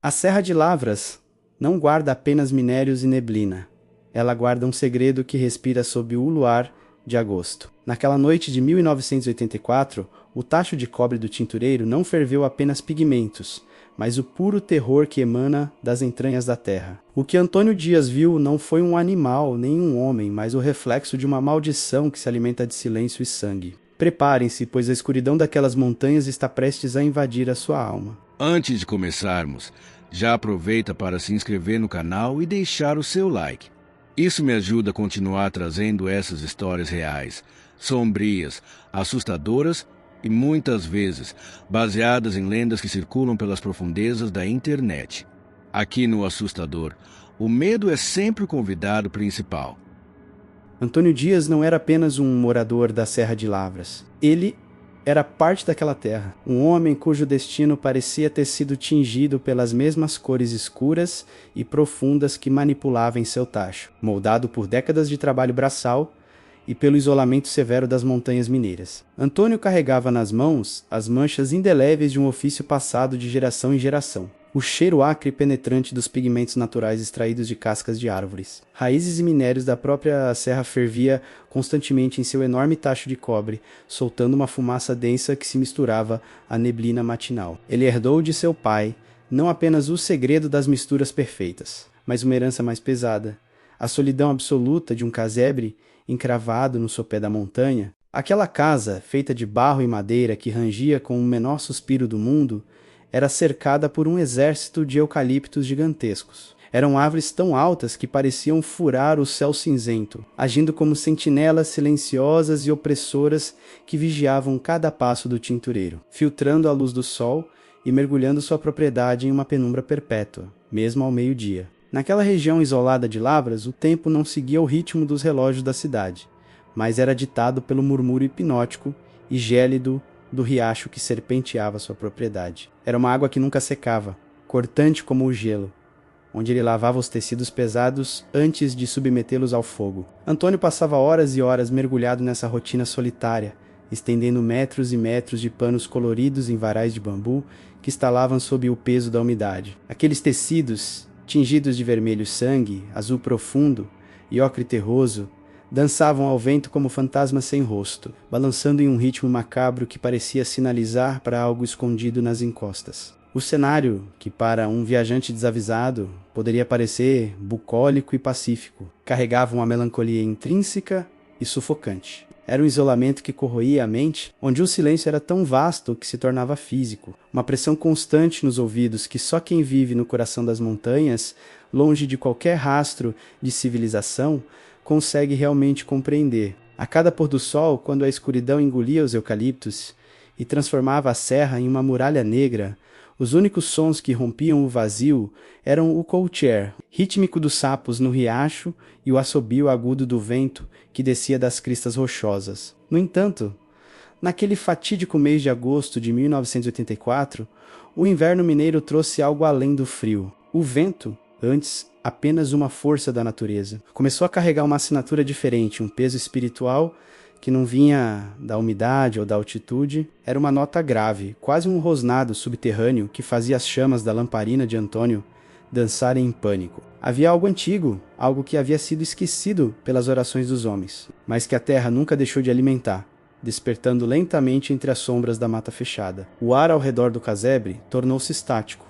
A Serra de Lavras não guarda apenas minérios e neblina. Ela guarda um segredo que respira sob o luar de agosto. Naquela noite de 1984, o tacho de cobre do tintureiro não ferveu apenas pigmentos, mas o puro terror que emana das entranhas da terra. O que Antônio Dias viu não foi um animal, nem um homem, mas o reflexo de uma maldição que se alimenta de silêncio e sangue. Preparem-se, pois a escuridão daquelas montanhas está prestes a invadir a sua alma. Antes de começarmos, já aproveita para se inscrever no canal e deixar o seu like. Isso me ajuda a continuar trazendo essas histórias reais, sombrias, assustadoras e muitas vezes baseadas em lendas que circulam pelas profundezas da internet. Aqui no Assustador, o medo é sempre o convidado principal. Antônio Dias não era apenas um morador da Serra de Lavras. Ele era parte daquela terra, um homem cujo destino parecia ter sido tingido pelas mesmas cores escuras e profundas que manipulava em seu tacho, moldado por décadas de trabalho braçal e pelo isolamento severo das montanhas mineiras. Antônio carregava nas mãos as manchas indeléveis de um ofício passado de geração em geração. O cheiro acre e penetrante dos pigmentos naturais extraídos de cascas de árvores. Raízes e minérios da própria serra fervia constantemente em seu enorme tacho de cobre, soltando uma fumaça densa que se misturava à neblina matinal. Ele herdou de seu pai não apenas o segredo das misturas perfeitas, mas uma herança mais pesada, a solidão absoluta de um casebre encravado no sopé da montanha. Aquela casa, feita de barro e madeira que rangia com o menor suspiro do mundo, era cercada por um exército de eucaliptos gigantescos. Eram árvores tão altas que pareciam furar o céu cinzento, agindo como sentinelas silenciosas e opressoras que vigiavam cada passo do tintureiro, filtrando a luz do sol e mergulhando sua propriedade em uma penumbra perpétua, mesmo ao meio-dia. Naquela região isolada de Lavras, o tempo não seguia o ritmo dos relógios da cidade, mas era ditado pelo murmúrio hipnótico e gélido do riacho que serpenteava sua propriedade. Era uma água que nunca secava, cortante como o gelo, onde ele lavava os tecidos pesados antes de submetê-los ao fogo. Antônio passava horas e horas mergulhado nessa rotina solitária, estendendo metros e metros de panos coloridos em varais de bambu que estalavam sob o peso da umidade. Aqueles tecidos, tingidos de vermelho sangue, azul profundo e ocre terroso, dançavam ao vento como fantasmas sem rosto, balançando em um ritmo macabro que parecia sinalizar para algo escondido nas encostas. O cenário, que para um viajante desavisado poderia parecer bucólico e pacífico, carregava uma melancolia intrínseca e sufocante. Era um isolamento que corroía a mente, onde o silêncio era tão vasto que se tornava físico, uma pressão constante nos ouvidos que só quem vive no coração das montanhas, longe de qualquer rastro de civilização, consegue realmente compreender. A cada pôr do sol, quando a escuridão engolia os eucaliptos e transformava a serra em uma muralha negra, os únicos sons que rompiam o vazio eram o coutier, rítmico dos sapos no riacho, e o assobio agudo do vento que descia das cristas rochosas. No entanto, naquele fatídico mês de agosto de 1984, o inverno mineiro trouxe algo além do frio. O vento, antes apenas uma força da natureza, começou a carregar uma assinatura diferente, um peso espiritual que não vinha da umidade ou da altitude. Era uma nota grave, quase um rosnado subterrâneo que fazia as chamas da lamparina de Antônio dançarem em pânico. Havia algo antigo, algo que havia sido esquecido pelas orações dos homens, mas que a terra nunca deixou de alimentar, despertando lentamente entre as sombras da mata fechada. O ar ao redor do casebre tornou-se estático,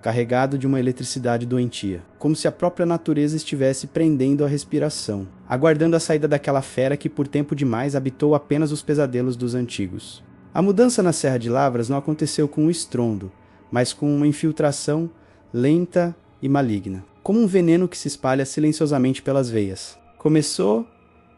carregado de uma eletricidade doentia, como se a própria natureza estivesse prendendo a respiração, aguardando a saída daquela fera que por tempo demais habitou apenas os pesadelos dos antigos. A mudança na Serra de Lavras não aconteceu com um estrondo, mas com uma infiltração lenta e maligna, como um veneno que se espalha silenciosamente pelas veias. Começou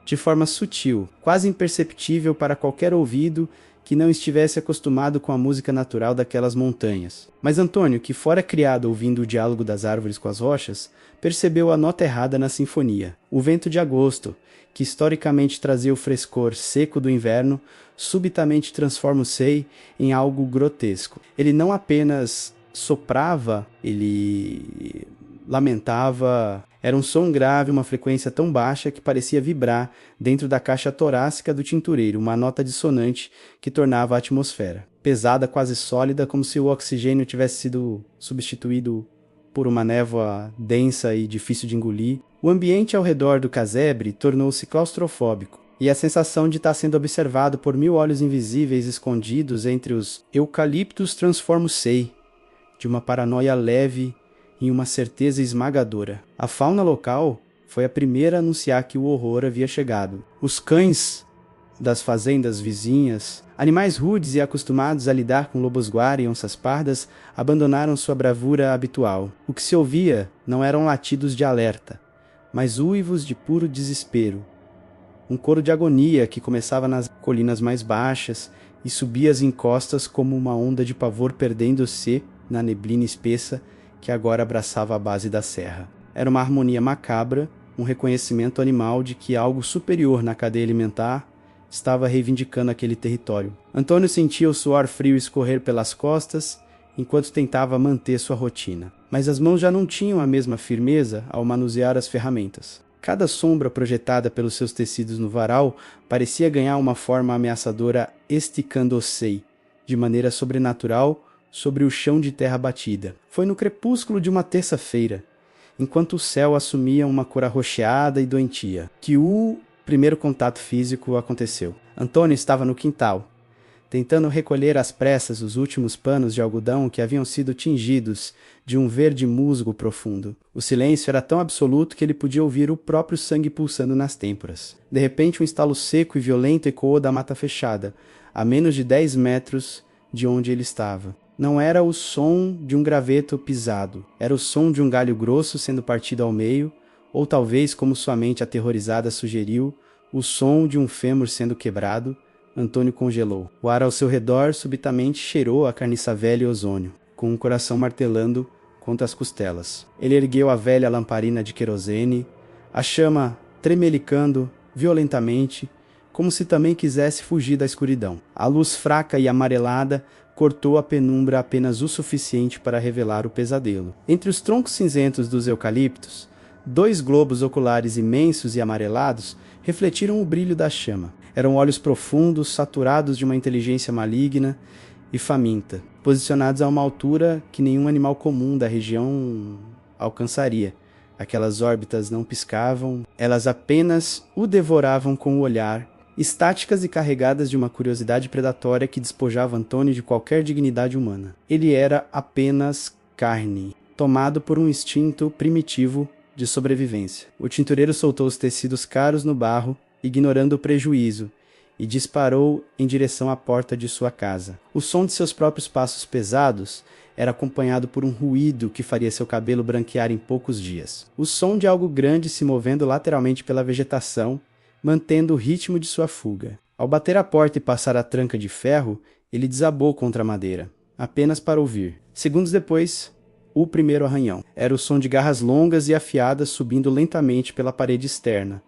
de forma sutil, quase imperceptível para qualquer ouvido que não estivesse acostumado com a música natural daquelas montanhas. Mas Antônio, que fora criado ouvindo o diálogo das árvores com as rochas, percebeu a nota errada na sinfonia. O vento de agosto, que historicamente trazia o frescor seco do inverno, subitamente transforma o sei em algo grotesco. Ele não apenas soprava, ele lamentava. Era um som grave, uma frequência tão baixa que parecia vibrar dentro da caixa torácica do tintureiro, uma nota dissonante que tornava a atmosfera pesada, quase sólida, como se o oxigênio tivesse sido substituído por uma névoa densa e difícil de engolir. O ambiente ao redor do casebre tornou-se claustrofóbico, e a sensação de estar sendo observado por 1000 olhos invisíveis escondidos entre os eucaliptos transforma-se de uma paranoia leve em uma certeza esmagadora. A fauna local foi a primeira a anunciar que o horror havia chegado. Os cães das fazendas vizinhas, animais rudes e acostumados a lidar com lobos-guara e onças pardas, abandonaram sua bravura habitual. O que se ouvia não eram latidos de alerta, mas uivos de puro desespero. Um coro de agonia que começava nas colinas mais baixas e subia as encostas como uma onda de pavor perdendo-se na neblina espessa que agora abraçava a base da serra. Era uma harmonia macabra, um reconhecimento animal de que algo superior na cadeia alimentar estava reivindicando aquele território. Antônio sentia o suor frio escorrer pelas costas enquanto tentava manter sua rotina. Mas as mãos já não tinham a mesma firmeza ao manusear as ferramentas. Cada sombra projetada pelos seus tecidos no varal parecia ganhar uma forma ameaçadora, esticando-se de maneira sobrenatural sobre o chão de terra batida. Foi no crepúsculo de uma terça-feira, enquanto o céu assumia uma cor arroxeada e doentia, que o primeiro contato físico aconteceu. Antônio estava no quintal, tentando recolher às pressas os últimos panos de algodão que haviam sido tingidos de um verde musgo profundo. O silêncio era tão absoluto que ele podia ouvir o próprio sangue pulsando nas têmporas. De repente, um estalo seco e violento ecoou da mata fechada, a menos de 10 metros de onde ele estava. Não era o som de um graveto pisado, era o som de um galho grosso sendo partido ao meio, ou talvez, como sua mente aterrorizada sugeriu, o som de um fêmur sendo quebrado. Antônio congelou. O ar ao seu redor subitamente cheirou a carniça velha e ozônio, com o coração martelando contra as costelas. Ele ergueu a velha lamparina de querosene, a chama tremelicando violentamente, como se também quisesse fugir da escuridão. A luz fraca e amarelada cortou a penumbra apenas o suficiente para revelar o pesadelo. Entre os troncos cinzentos dos eucaliptos, 2 globos oculares imensos e amarelados refletiram o brilho da chama. Eram olhos profundos, saturados de uma inteligência maligna e faminta, posicionados a uma altura que nenhum animal comum da região alcançaria. Aquelas órbitas não piscavam, elas apenas o devoravam com o olhar, estáticas e carregadas de uma curiosidade predatória que despojava Antônio de qualquer dignidade humana. Ele era apenas carne, tomado por um instinto primitivo de sobrevivência. O tintureiro soltou os tecidos caros no barro, ignorando o prejuízo, e disparou em direção à porta de sua casa. O som de seus próprios passos pesados era acompanhado por um ruído que faria seu cabelo branquear em poucos dias. O som de algo grande se movendo lateralmente pela vegetação, mantendo o ritmo de sua fuga. Ao bater a porta e passar a tranca de ferro, ele desabou contra a madeira, apenas para ouvir. Segundos depois, o primeiro arranhão. Era o som de garras longas e afiadas subindo lentamente pela parede externa,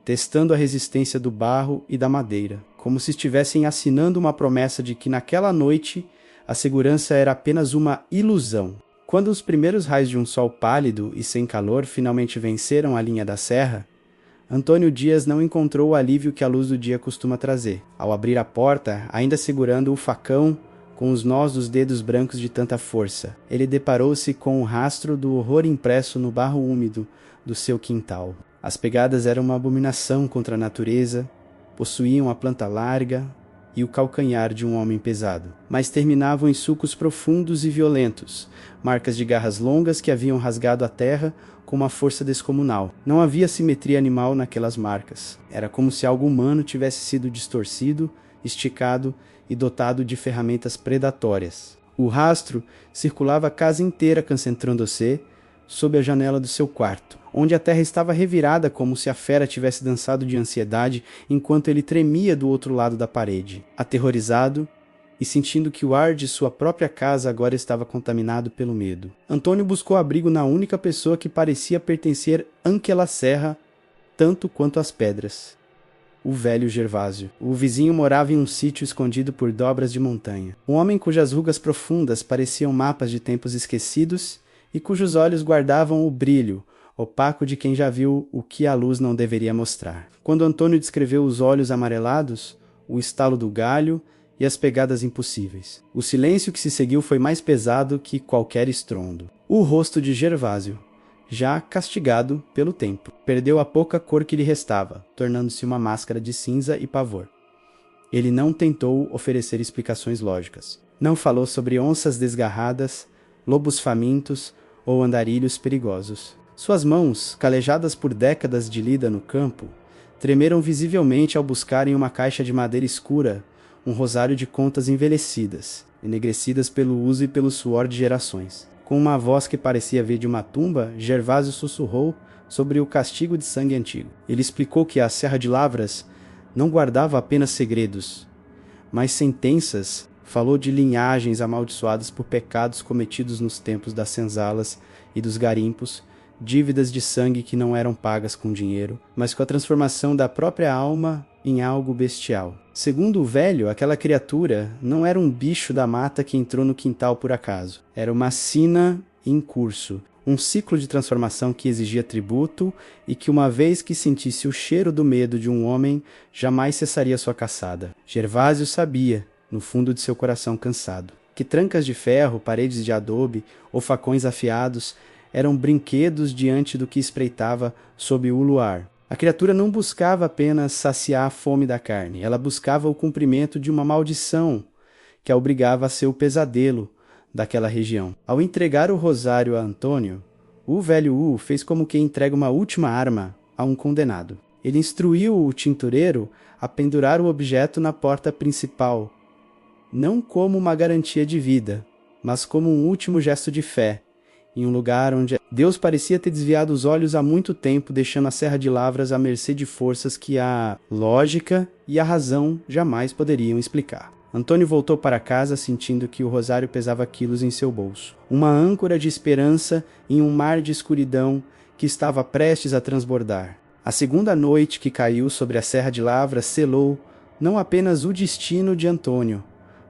testando a resistência do barro e da madeira, como se estivessem assinando uma promessa de que naquela noite a segurança era apenas uma ilusão. Quando os primeiros raios de um sol pálido e sem calor finalmente venceram a linha da serra, Antônio Dias não encontrou o alívio que a luz do dia costuma trazer. Ao abrir a porta, ainda segurando o facão com os nós dos dedos brancos de tanta força, ele deparou-se com o rastro do horror impresso no barro úmido do seu quintal. As pegadas eram uma abominação contra a natureza, possuíam a planta larga e o calcanhar de um homem pesado, mas terminavam em sulcos profundos e violentos, marcas de garras longas que haviam rasgado a terra com uma força descomunal. Não havia simetria animal naquelas marcas. Era como se algo humano tivesse sido distorcido, esticado e dotado de ferramentas predatórias. O rastro circulava a casa inteira, concentrando-se sob a janela do seu quarto, onde a terra estava revirada como se a fera tivesse dançado de ansiedade enquanto ele tremia do outro lado da parede, aterrorizado e sentindo que o ar de sua própria casa agora estava contaminado pelo medo. Antônio buscou abrigo na única pessoa que parecia pertencer àquela serra tanto quanto as pedras: o velho Gervásio. O vizinho morava em um sítio escondido por dobras de montanha. Um homem cujas rugas profundas pareciam mapas de tempos esquecidos e cujos olhos guardavam o brilho opaco de quem já viu o que a luz não deveria mostrar. Quando Antônio descreveu os olhos amarelados, o estalo do galho e as pegadas impossíveis. O silêncio que se seguiu foi mais pesado que qualquer estrondo. O rosto de Gervásio, já castigado pelo tempo, perdeu a pouca cor que lhe restava, tornando-se uma máscara de cinza e pavor. Ele não tentou oferecer explicações lógicas. Não falou sobre onças desgarradas, lobos famintos ou andarilhos perigosos. Suas mãos, calejadas por décadas de lida no campo, tremeram visivelmente ao buscarem uma caixa de madeira escura um rosário de contas envelhecidas, enegrecidas pelo uso e pelo suor de gerações. Com uma voz que parecia vir de uma tumba, Gervásio sussurrou sobre o castigo de sangue antigo. Ele explicou que a Serra de Lavras não guardava apenas segredos, mas sentenças. Falou de linhagens amaldiçoadas por pecados cometidos nos tempos das senzalas e dos garimpos, dívidas de sangue que não eram pagas com dinheiro, mas com a transformação da própria alma em algo bestial. Segundo o velho, aquela criatura não era um bicho da mata que entrou no quintal por acaso. Era uma sina em curso, um ciclo de transformação que exigia tributo e que, uma vez que sentisse o cheiro do medo de um homem, jamais cessaria sua caçada. Gervásio sabia, no fundo de seu coração cansado, que trancas de ferro, paredes de adobe ou facões afiados eram brinquedos diante do que espreitava sob o luar. A criatura não buscava apenas saciar a fome da carne, ela buscava o cumprimento de uma maldição que a obrigava a ser o pesadelo daquela região. Ao entregar o rosário a Antônio, o velho U fez como quem entrega uma última arma a um condenado. Ele instruiu o tintureiro a pendurar o objeto na porta principal, não como uma garantia de vida, mas como um último gesto de fé, em um lugar onde Deus parecia ter desviado os olhos há muito tempo, deixando a Serra de Lavras à mercê de forças que a lógica e a razão jamais poderiam explicar. Antônio voltou para casa sentindo que o rosário pesava quilos em seu bolso. Uma âncora de esperança em um mar de escuridão que estava prestes a transbordar. A segunda noite que caiu sobre a Serra de Lavras selou não apenas o destino de Antônio,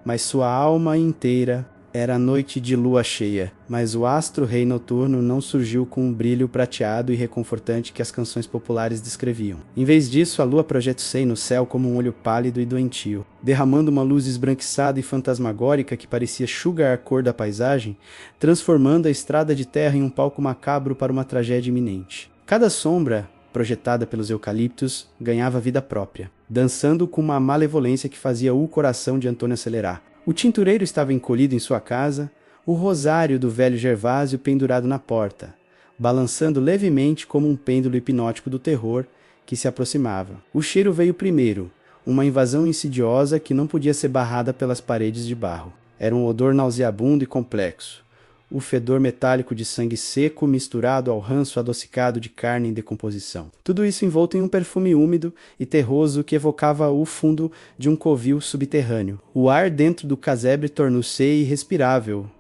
mas sua alma inteira. Era noite de lua cheia, mas o astro-rei noturno não surgiu com um brilho prateado e reconfortante que as canções populares descreviam. Em vez disso, a lua projetou-se no céu como um olho pálido e doentio, derramando uma luz esbranquiçada e fantasmagórica que parecia sugar a cor da paisagem, transformando a estrada de terra em um palco macabro para uma tragédia iminente. Cada sombra, projetada pelos eucaliptos, ganhava vida própria, dançando com uma malevolência que fazia o coração de Antônio acelerar. O tintureiro estava encolhido em sua casa, o rosário do velho Gervásio pendurado na porta, balançando levemente como um pêndulo hipnótico do terror que se aproximava. O cheiro veio primeiro, uma invasão insidiosa que não podia ser barrada pelas paredes de barro. Era um odor nauseabundo e complexo. O fedor metálico de sangue seco misturado ao ranço adocicado de carne em decomposição. Tudo isso envolto em um perfume úmido e terroso que evocava o fundo de um covil subterrâneo. O ar dentro do casebre tornou-se irrespirável,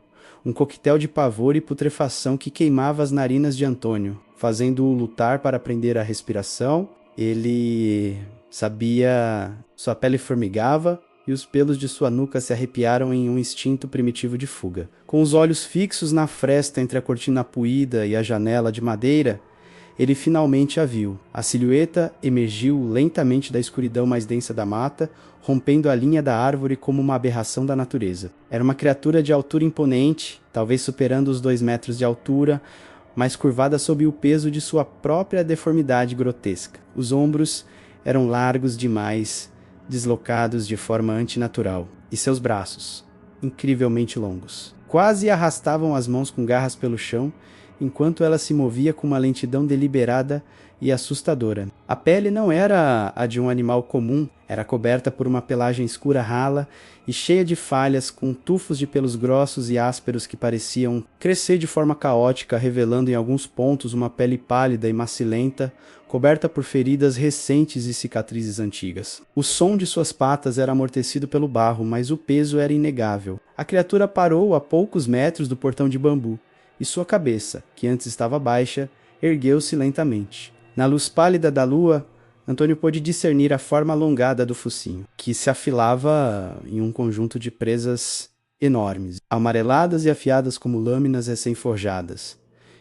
um coquetel de pavor e putrefação que queimava as narinas de Antônio, fazendo-o lutar para prender a respiração. Ele sabia, sua pele formigava, e os pelos de sua nuca se arrepiaram em um instinto primitivo de fuga. Com os olhos fixos na fresta entre a cortina puída e a janela de madeira, ele finalmente a viu. A silhueta emergiu lentamente da escuridão mais densa da mata, rompendo a linha da árvore como uma aberração da natureza. Era uma criatura de altura imponente, talvez superando os 2 metros de altura, mas curvada sob o peso de sua própria deformidade grotesca. Os ombros eram largos demais, deslocados de forma antinatural, e seus braços, incrivelmente longos, quase arrastavam as mãos com garras pelo chão, enquanto ela se movia com uma lentidão deliberada e assustadora. A pele não era a de um animal comum, era coberta por uma pelagem escura rala e cheia de falhas, com tufos de pelos grossos e ásperos que pareciam crescer de forma caótica, revelando em alguns pontos uma pele pálida e macilenta, coberta por feridas recentes e cicatrizes antigas. O som de suas patas era amortecido pelo barro, mas o peso era inegável. A criatura parou a poucos metros do portão de bambu, e sua cabeça, que antes estava baixa, ergueu-se lentamente. Na luz pálida da lua, Antônio pôde discernir a forma alongada do focinho, que se afilava em um conjunto de presas enormes, amareladas e afiadas como lâminas recém-forjadas,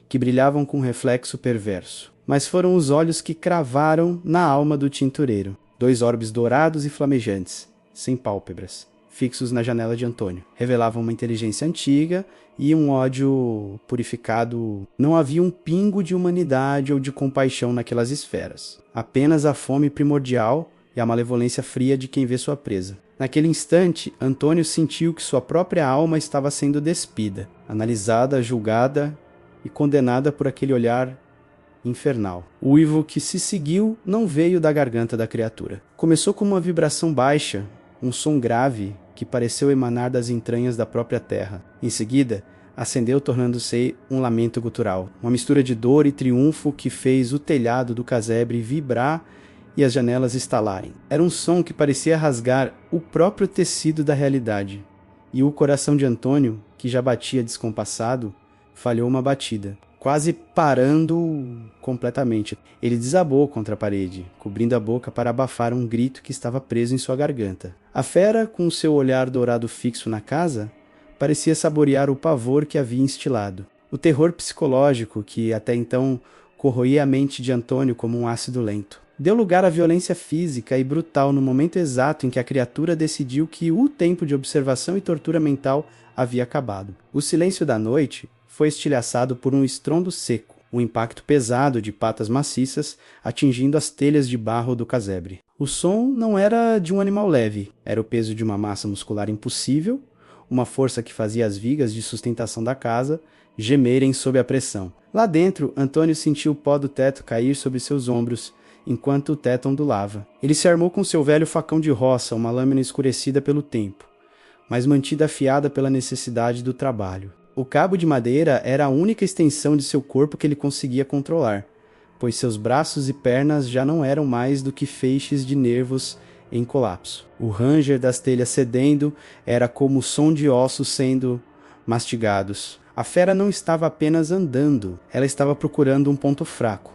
que brilhavam com um reflexo perverso. Mas foram os olhos que cravaram na alma do tintureiro. 2 orbes dourados e flamejantes, sem pálpebras, fixos na janela de Antônio. Revelavam uma inteligência antiga e um ódio purificado. Não havia um pingo de humanidade ou de compaixão naquelas esferas. Apenas a fome primordial e a malevolência fria de quem vê sua presa. Naquele instante, Antônio sentiu que sua própria alma estava sendo despida, analisada, julgada e condenada por aquele olhar infernal. O uivo que se seguiu não veio da garganta da criatura. Começou com uma vibração baixa, um som grave que pareceu emanar das entranhas da própria terra. Em seguida, ascendeu tornando-se um lamento gutural, uma mistura de dor e triunfo que fez o telhado do casebre vibrar e as janelas estalarem. Era um som que parecia rasgar o próprio tecido da realidade, e o coração de Antônio, que já batia descompassado, falhou uma batida, quase parando completamente. Ele desabou contra a parede, cobrindo a boca para abafar um grito que estava preso em sua garganta. A fera, com seu olhar dourado fixo na casa, parecia saborear o pavor que havia instilado. O terror psicológico que até então corroía a mente de Antônio como um ácido lento. Deu lugar à violência física e brutal no momento exato em que a criatura decidiu que o tempo de observação e tortura mental havia acabado. O silêncio da noite foi estilhaçado por um estrondo seco, um impacto pesado de patas maciças atingindo as telhas de barro do casebre. O som não era de um animal leve, era o peso de uma massa muscular impossível, uma força que fazia as vigas de sustentação da casa gemerem sob a pressão. Lá dentro, Antônio sentiu o pó do teto cair sobre seus ombros, enquanto o teto ondulava. Ele se armou com seu velho facão de roça, uma lâmina escurecida pelo tempo, mas mantida afiada pela necessidade do trabalho. O cabo de madeira era a única extensão de seu corpo que ele conseguia controlar, pois seus braços e pernas já não eram mais do que feixes de nervos em colapso. O ranger das telhas cedendo era como o som de ossos sendo mastigados. A fera não estava apenas andando, ela estava procurando um ponto fraco,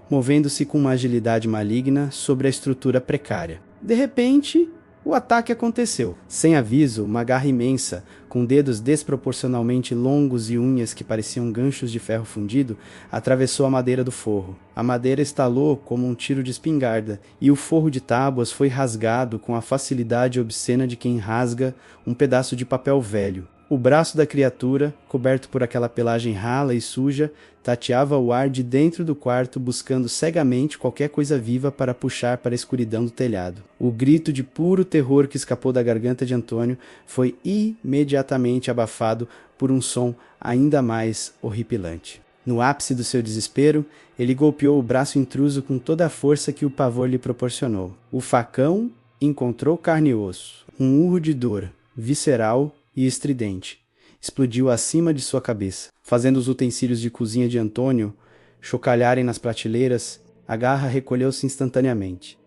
movendo-se com uma agilidade maligna sobre a estrutura precária. De repente, o ataque aconteceu. Sem aviso, uma garra imensa, com dedos desproporcionalmente longos e unhas que pareciam ganchos de ferro fundido, atravessou a madeira do forro. A madeira estalou como um tiro de espingarda, e o forro de tábuas foi rasgado com a facilidade obscena de quem rasga um pedaço de papel velho. O braço da criatura, coberto por aquela pelagem rala e suja, tateava o ar de dentro do quarto, buscando cegamente qualquer coisa viva para puxar para a escuridão do telhado. O grito de puro terror que escapou da garganta de Antônio foi imediatamente abafado por um som ainda mais horripilante. No ápice do seu desespero, ele golpeou o braço intruso com toda a força que o pavor lhe proporcionou. O facão encontrou carne e osso. Um urro de dor, visceral e estridente, explodiu acima de sua cabeça, fazendo os utensílios de cozinha de Antônio chocalharem nas prateleiras. A garra recolheu-se instantaneamente,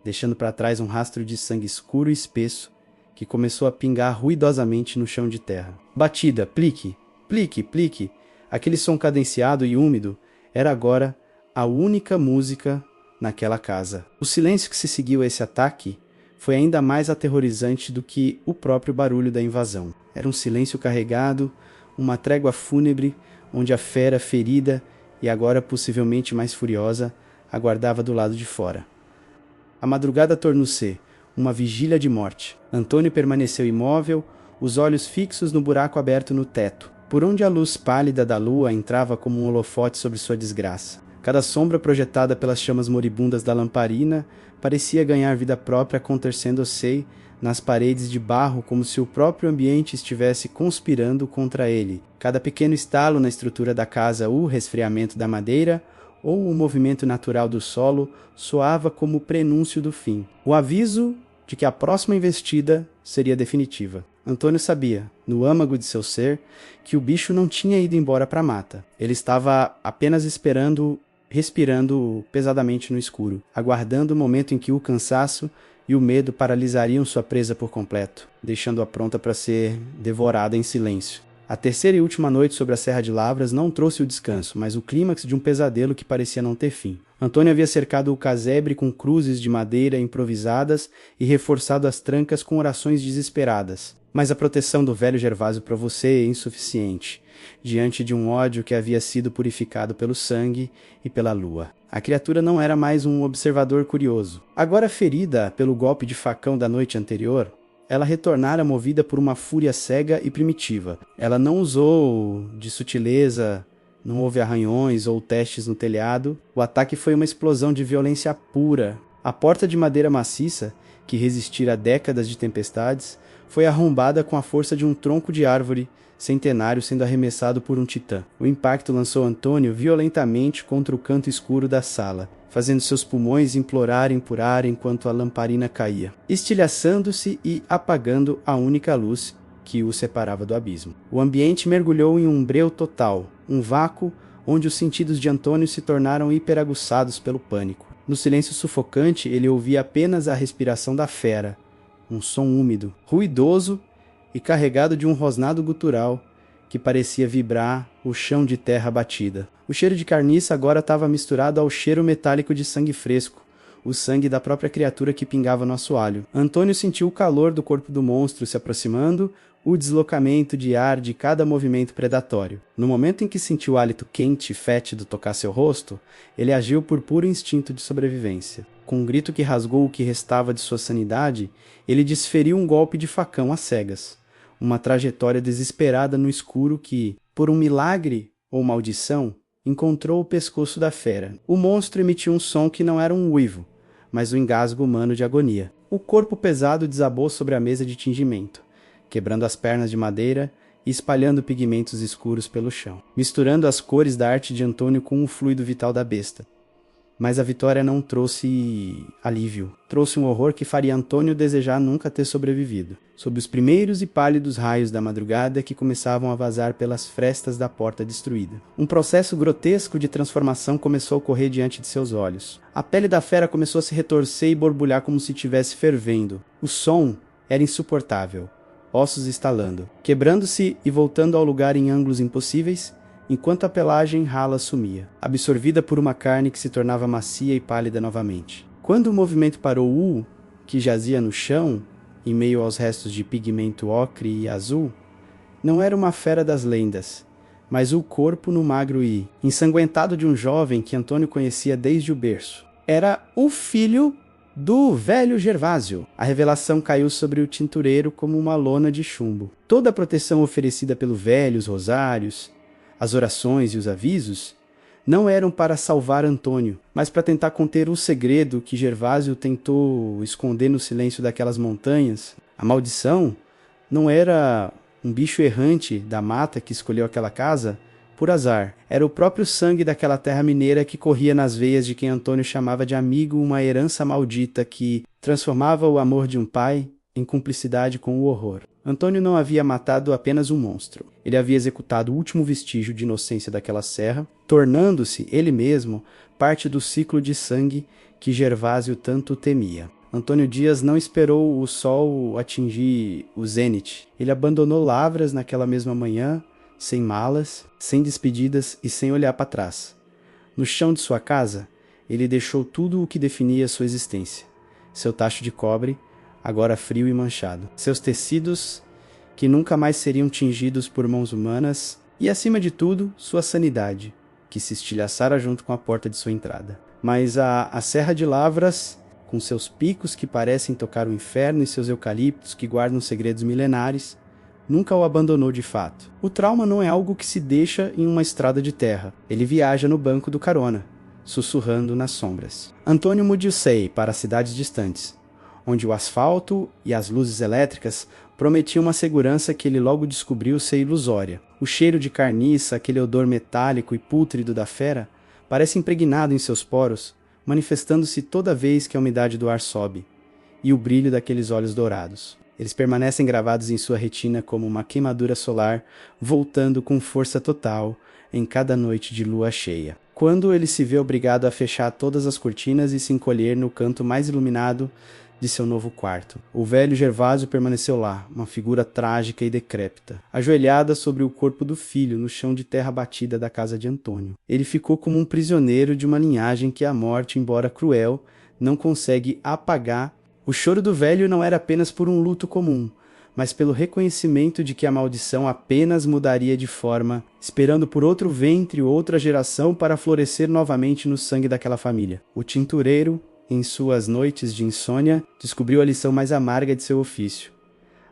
deixando para trás um rastro de sangue escuro e espesso que começou a pingar ruidosamente no chão de terra. Batida, plique, plique, plique. Aquele som cadenciado e úmido era agora a única música naquela casa. O silêncio que se seguiu a esse ataque foi ainda mais aterrorizante do que o próprio barulho da invasão. Era um silêncio carregado, uma trégua fúnebre, onde a fera ferida e agora possivelmente mais furiosa aguardava do lado de fora. A madrugada tornou-se uma vigília de morte. Antônio permaneceu imóvel, os olhos fixos no buraco aberto no teto, por onde a luz pálida da lua entrava como um holofote sobre sua desgraça. Cada sombra projetada pelas chamas moribundas da lamparina parecia ganhar vida própria, contorcendo-se nas paredes de barro como se o próprio ambiente estivesse conspirando contra ele. Cada pequeno estalo na estrutura da casa, o resfriamento da madeira ou o movimento natural do solo soava como o prenúncio do fim, o aviso de que a próxima investida seria definitiva. Antônio sabia, no âmago de seu ser, que o bicho não tinha ido embora para a mata. Ele estava apenas respirando pesadamente no escuro, aguardando o momento em que o cansaço e o medo paralisariam sua presa por completo, deixando-a pronta para ser devorada em silêncio. A terceira e última noite sobre a Serra de Lavras não trouxe o descanso, mas o clímax de um pesadelo que parecia não ter fim. Antônio havia cercado o casebre com cruzes de madeira improvisadas e reforçado as trancas com orações desesperadas. Mas a proteção do velho Gervásio provou ser insuficiente, diante de um ódio que havia sido purificado pelo sangue e pela lua. A criatura não era mais um observador curioso. Agora ferida pelo golpe de facão da noite anterior, ela retornara movida por uma fúria cega e primitiva. Ela não usou de sutileza, não houve arranhões ou testes no telhado. O ataque foi uma explosão de violência pura. A porta de madeira maciça, que resistira a décadas de tempestades, foi arrombada com a força de um tronco de árvore centenário sendo arremessado por um titã. O impacto lançou Antônio violentamente contra o canto escuro da sala, fazendo seus pulmões implorarem por ar enquanto a lamparina caía, estilhaçando-se e apagando a única luz que o separava do abismo. O ambiente mergulhou em um breu total, um vácuo onde os sentidos de Antônio se tornaram hiperaguçados pelo pânico. No silêncio sufocante, ele ouvia apenas a respiração da fera, um som úmido, ruidoso e carregado de um rosnado gutural que parecia vibrar o chão de terra batida. O cheiro de carniça agora estava misturado ao cheiro metálico de sangue fresco, o sangue da própria criatura que pingava no assoalho. Antônio sentiu o calor do corpo do monstro se aproximando, o deslocamento de ar de cada movimento predatório. No momento em que sentiu o hálito quente e fétido tocar seu rosto, ele agiu por puro instinto de sobrevivência. Com um grito que rasgou o que restava de sua sanidade, ele desferiu um golpe de facão às cegas. Uma trajetória desesperada no escuro que, por um milagre ou maldição, encontrou o pescoço da fera. O monstro emitiu um som que não era um uivo, mas um engasgo humano de agonia. O corpo pesado desabou sobre a mesa de tingimento, quebrando as pernas de madeira e espalhando pigmentos escuros pelo chão, misturando as cores da arte de Antônio com o fluido vital da besta. Mas a vitória não trouxe alívio. Trouxe um horror que faria Antônio desejar nunca ter sobrevivido. Sob os primeiros e pálidos raios da madrugada que começavam a vazar pelas frestas da porta destruída, um processo grotesco de transformação começou a ocorrer diante de seus olhos. A pele da fera começou a se retorcer e borbulhar como se estivesse fervendo. O som era insuportável. Ossos estalando, quebrando-se e voltando ao lugar em ângulos impossíveis, enquanto a pelagem rala sumia, absorvida por uma carne que se tornava macia e pálida novamente. Quando o movimento parou, que jazia no chão, em meio aos restos de pigmento ocre e azul, não era uma fera das lendas, mas o corpo no magro e ensanguentado de um jovem que Antônio conhecia desde o berço. Era o filho do velho Gervásio. A revelação caiu sobre o tintureiro como uma lona de chumbo. Toda a proteção oferecida pelo velho, os rosários, as orações e os avisos, não eram para salvar Antônio, mas para tentar conter o segredo que Gervásio tentou esconder no silêncio daquelas montanhas. A maldição não era um bicho errante da mata que escolheu aquela casa por azar. Era o próprio sangue daquela terra mineira que corria nas veias de quem Antônio chamava de amigo, uma herança maldita que transformava o amor de um pai em cumplicidade com o horror. Antônio não havia matado apenas um monstro. Ele havia executado o último vestígio de inocência daquela serra, tornando-se, ele mesmo, parte do ciclo de sangue que Gervásio tanto temia. Antônio Dias não esperou o sol atingir o zênite. Ele abandonou Lavras naquela mesma manhã, sem malas, sem despedidas e sem olhar para trás. No chão de sua casa, ele deixou tudo o que definia sua existência. Seu tacho de cobre, agora frio e manchado. Seus tecidos, que nunca mais seriam tingidos por mãos humanas. E, acima de tudo, sua sanidade, que se estilhaçara junto com a porta de sua entrada. Mas a Serra de Lavras, com seus picos que parecem tocar o inferno e seus eucaliptos que guardam segredos milenares, nunca o abandonou de fato. O trauma não é algo que se deixa em uma estrada de terra. Ele viaja no banco do carona, sussurrando nas sombras. Antônio Mudiucei para cidades distantes, onde o asfalto e as luzes elétricas prometiam uma segurança que ele logo descobriu ser ilusória. O cheiro de carniça, aquele odor metálico e pútrido da fera, parece impregnado em seus poros, manifestando-se toda vez que a umidade do ar sobe, e o brilho daqueles olhos dourados. Eles permanecem gravados em sua retina como uma queimadura solar, voltando com força total em cada noite de lua cheia. Quando ele se vê obrigado a fechar todas as cortinas e se encolher no canto mais iluminado de seu novo quarto. O velho Gervásio permaneceu lá, uma figura trágica e decrépita, ajoelhada sobre o corpo do filho no chão de terra batida da casa de Antônio. Ele ficou como um prisioneiro de uma linhagem que a morte, embora cruel, não consegue apagar. O choro do velho não era apenas por um luto comum, mas pelo reconhecimento de que a maldição apenas mudaria de forma, esperando por outro ventre ou outra geração para florescer novamente no sangue daquela família. O tintureiro, em suas noites de insônia, descobriu a lição mais amarga de seu ofício.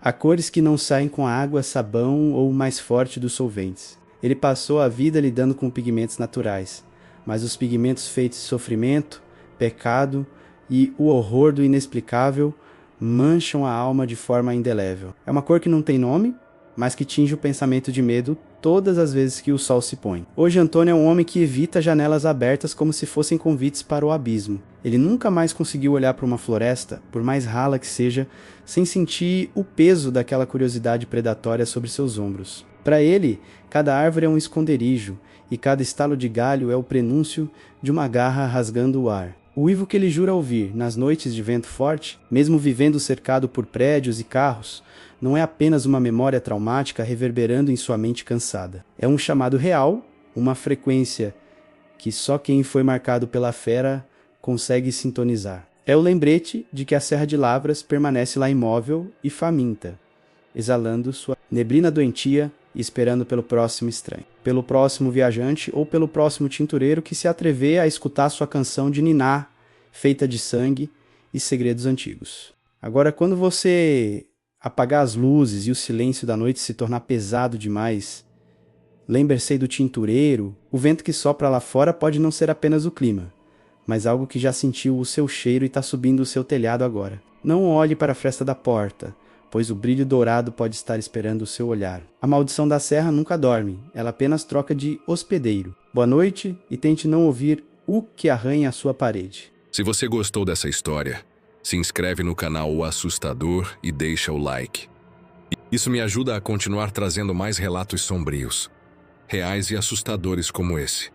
Há cores que não saem com água, sabão ou o mais forte dos solventes. Ele passou a vida lidando com pigmentos naturais, mas os pigmentos feitos de sofrimento, pecado e o horror do inexplicável mancham a alma de forma indelével. É uma cor que não tem nome, mas que tinge o pensamento de medo todas as vezes que o sol se põe. Hoje Antônio é um homem que evita janelas abertas como se fossem convites para o abismo. Ele nunca mais conseguiu olhar para uma floresta, por mais rala que seja, sem sentir o peso daquela curiosidade predatória sobre seus ombros. Para ele, cada árvore é um esconderijo, e cada estalo de galho é o prenúncio de uma garra rasgando o ar. O uivo que ele jura ouvir nas noites de vento forte, mesmo vivendo cercado por prédios e carros, não é apenas uma memória traumática reverberando em sua mente cansada. É um chamado real, uma frequência que só quem foi marcado pela fera consegue sintonizar. É o lembrete de que a Serra de Lavras permanece lá imóvel e faminta, exalando sua neblina doentia e esperando pelo próximo estranho, pelo próximo viajante ou pelo próximo tintureiro que se atrever a escutar sua canção de niná, feita de sangue e segredos antigos. Agora, quando você apagar as luzes e o silêncio da noite se tornar pesado demais, lembre-se do tintureiro. O vento que sopra lá fora pode não ser apenas o clima, mas algo que já sentiu o seu cheiro e está subindo o seu telhado agora. Não olhe para a fresta da porta, pois o brilho dourado pode estar esperando o seu olhar. A maldição da serra nunca dorme, ela apenas troca de hospedeiro. Boa noite e tente não ouvir o que arranha a sua parede. Se você gostou dessa história, se inscreve no canal O Assustador e deixa o like. Isso me ajuda a continuar trazendo mais relatos sombrios, reais e assustadores como esse.